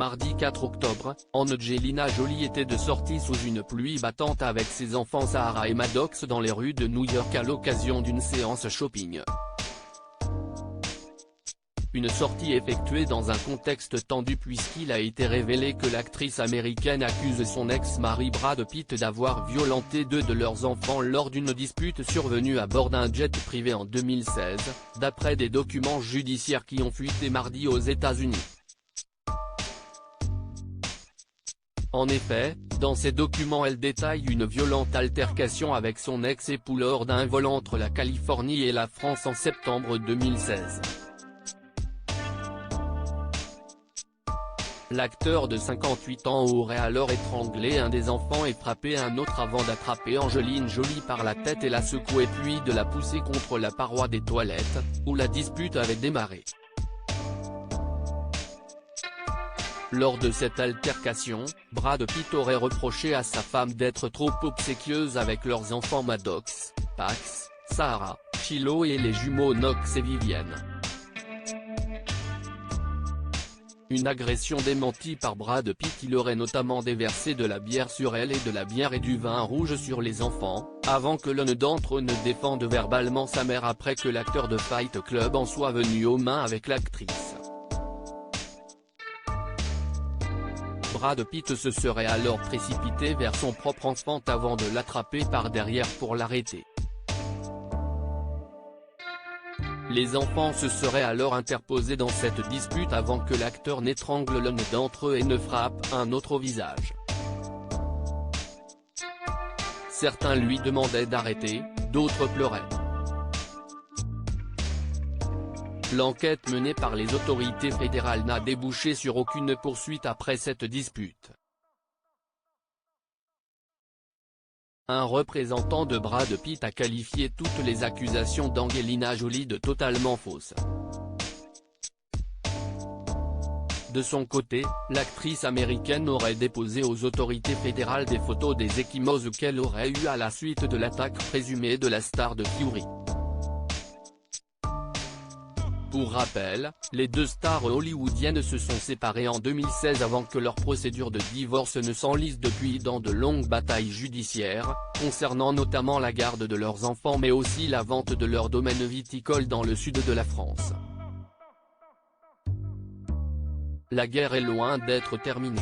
Mardi 4 octobre, Angelina Jolie était de sortie sous une pluie battante avec ses enfants Sarah et Maddox dans les rues de New York à l'occasion d'une séance shopping. Une sortie effectuée dans un contexte tendu puisqu'il a été révélé que l'actrice américaine accuse son ex-mari Brad Pitt d'avoir violenté deux de leurs enfants lors d'une dispute survenue à bord d'un jet privé en 2016, d'après des documents judiciaires qui ont fuité mardi aux États-Unis. En effet, dans ces documents elle détaille une violente altercation avec son ex-époux lors d'un vol entre la Californie et la France en septembre 2016. L'acteur de 58 ans aurait alors étranglé un des enfants et frappé un autre avant d'attraper Angelina Jolie par la tête et la secouer puis de la pousser contre la paroi des toilettes, où la dispute avait démarré. Lors de cette altercation, Brad Pitt aurait reproché à sa femme d'être trop obséquieuse avec leurs enfants Maddox, Pax, Sarah, Shiloh et les jumeaux Knox et Vivienne. Une agression démentie par Brad Pitt. Il aurait notamment déversé de la bière sur elle et de la bière et du vin rouge sur les enfants, avant que l'un d'entre eux ne défende verbalement sa mère après que l'acteur de Fight Club en soit venu aux mains avec l'actrice. Brad Pitt se serait alors précipité vers son propre enfant avant de l'attraper par derrière pour l'arrêter. Les enfants se seraient alors interposés dans cette dispute avant que l'acteur n'étrangle l'un d'entre eux et ne frappe un autre au visage. Certains lui demandaient d'arrêter, d'autres pleuraient. L'enquête menée par les autorités fédérales n'a débouché sur aucune poursuite après cette dispute. Un représentant de Brad Pitt a qualifié toutes les accusations d'Angelina Jolie de totalement fausses. De son côté, l'actrice américaine aurait déposé aux autorités fédérales des photos des ecchymoses qu'elle aurait eues à la suite de l'attaque présumée de la star de Fury. Pour rappel, les deux stars hollywoodiennes se sont séparées en 2016 avant que leur procédure de divorce ne s'enlise depuis dans de longues batailles judiciaires, concernant notamment la garde de leurs enfants mais aussi la vente de leur domaine viticole dans le sud de la France. La guerre est loin d'être terminée.